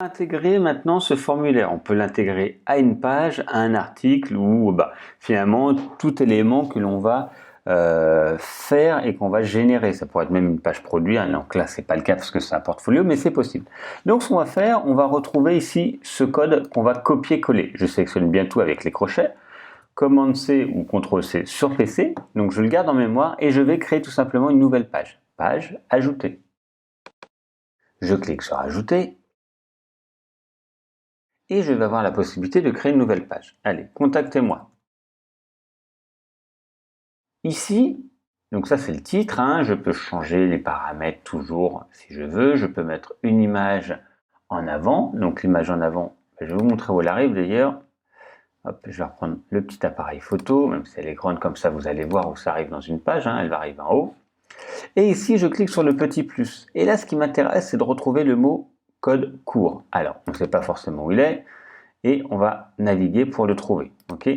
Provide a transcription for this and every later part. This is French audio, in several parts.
intégrer maintenant ce formulaire. On peut l'intégrer à une page, à un article ou finalement tout élément que l'on va faire et qu'on va générer. Ça pourrait être même une page produit. Donc là, c'est pas le cas parce que c'est un portfolio, mais c'est possible. Donc ce qu'on va faire, on va retrouver ici ce code qu'on va copier-coller. Je sélectionne bien tout avec les crochets. Commande C ou CTRL C sur PC. Donc je le garde en mémoire et je vais créer tout simplement une nouvelle page. Page ajoutée. Je clique sur ajouter. Et je vais avoir la possibilité de créer une nouvelle page. Allez, contactez-moi. Ici, donc ça c'est le titre, je peux changer les paramètres toujours si je veux. Je peux mettre une image en avant. Donc l'image en avant, je vais vous montrer où elle arrive d'ailleurs. Hop, je vais reprendre le petit appareil photo, même si elle est grande comme ça, vous allez voir où ça arrive dans une page, elle va arriver en haut. Et ici, je clique sur le petit plus. Et là, ce qui m'intéresse, c'est de retrouver le mot code court. Alors, on ne sait pas forcément où il est, et on va naviguer pour le trouver. Ok.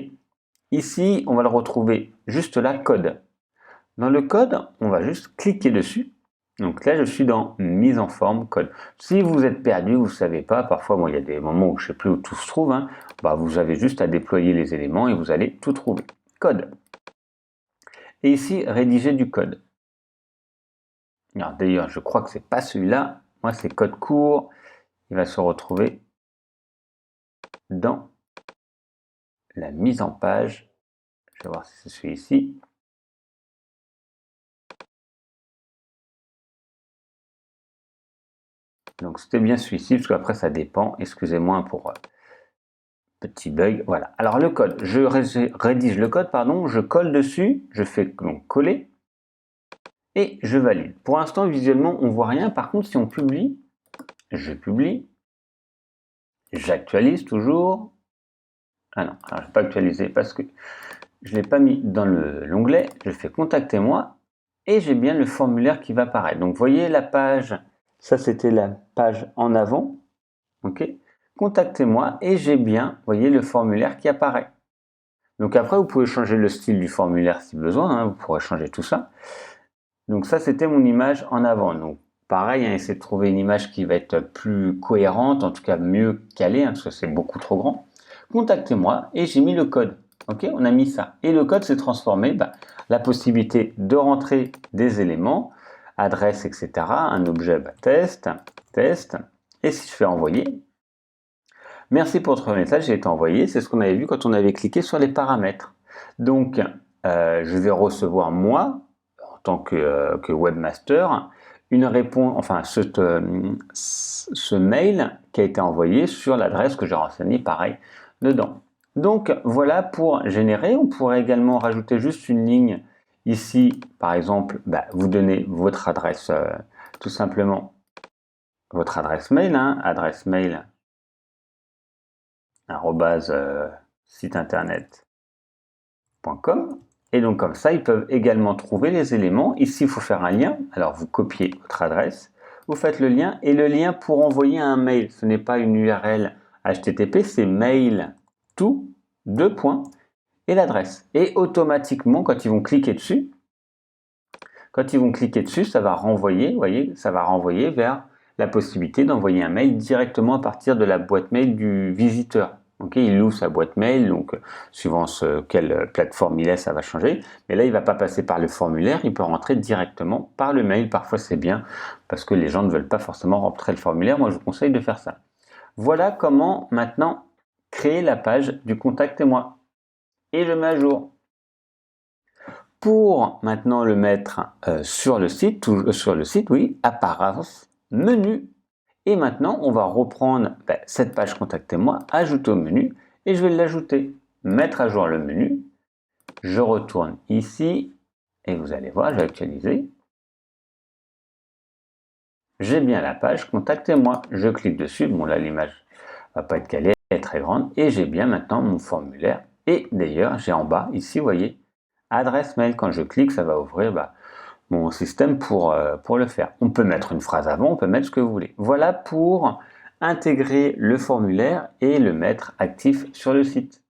Ici, on va le retrouver juste là, code. Dans le code, on va juste cliquer dessus. Donc là, je suis dans mise en forme code. Si vous êtes perdu, vous ne savez pas, parfois, il y a des moments où je ne sais plus où tout se trouve, vous avez juste à déployer les éléments et vous allez tout trouver. Code. Et ici, rédiger du code. D'ailleurs, je crois que c'est pas celui-là. Moi, c'est code court. Il va se retrouver dans la mise en page. Je vais voir si c'est celui-ci. Donc, c'était bien celui-ci, parce qu'après, ça dépend. Excusez-moi pour petit bug. Voilà. Alors, le code. Je rédige le code, pardon. Je colle dessus. Je fais donc coller. Et je valide. Pour l'instant, visuellement, on ne voit rien. Par contre, si on publie, je publie. J'actualise toujours. Ah non, alors je ne vais pas actualiser parce que je ne l'ai pas mis dans l'onglet. Je fais contactez-moi et j'ai bien le formulaire qui va apparaître. Donc, vous voyez la page, ça c'était la page en avant. Ok. Contactez-moi et j'ai bien, vous voyez, le formulaire qui apparaît. Donc après, vous pouvez changer le style du formulaire si besoin. Vous pourrez changer tout ça. Donc ça, c'était mon image en avant. Donc pareil, essayez de trouver une image qui va être plus cohérente, en tout cas mieux calée, parce que c'est beaucoup trop grand. Contactez-moi et j'ai mis le code. Ok, on a mis ça. Et le code s'est transformé, la possibilité de rentrer des éléments, adresse, etc. Un objet, test, test. Et si je fais envoyer, merci pour votre message, j'ai été envoyé. C'est ce qu'on avait vu quand on avait cliqué sur les paramètres. Donc, je vais recevoir moi, en tant que webmaster, une réponse, enfin ce mail qui a été envoyé sur l'adresse que j'ai renseignée pareil dedans. Donc voilà pour générer. On pourrait également rajouter juste une ligne ici, par exemple, vous donnez votre adresse, tout simplement votre adresse mail, adresse mail site internet.com. Et donc comme ça, ils peuvent également trouver les éléments. Ici, il faut faire un lien. Alors, vous copiez votre adresse, vous faites le lien et le lien pour envoyer un mail. Ce n'est pas une URL HTTP, c'est mail tout, 2 points, et l'adresse. Et automatiquement, quand ils vont cliquer dessus, ça va renvoyer, vous voyez, ça va renvoyer vers la possibilité d'envoyer un mail directement à partir de la boîte mail du visiteur. Okay, il ouvre sa boîte mail, donc suivant quelle plateforme il est, ça va changer. Mais là, il ne va pas passer par le formulaire, il peut rentrer directement par le mail. Parfois, c'est bien parce que les gens ne veulent pas forcément rentrer le formulaire. Moi, je vous conseille de faire ça. Voilà comment maintenant créer la page du contactez-moi. Et je mets à jour. Pour maintenant le mettre sur le site, oui, apparence, menu. Et maintenant, on va reprendre cette page contactez-moi, ajouter au menu, et je vais l'ajouter, mettre à jour le menu. Je retourne ici, et vous allez voir, je vais actualiser. J'ai bien la page contactez-moi. Je clique dessus. Bon, là, l'image va pas être calée, elle est très grande. Et j'ai bien maintenant mon formulaire. Et d'ailleurs, j'ai en bas, ici, vous voyez, adresse mail. Quand je clique, ça va ouvrir mon système pour le faire. On peut mettre une phrase avant, on peut mettre ce que vous voulez. Voilà pour intégrer le formulaire et le mettre actif sur le site.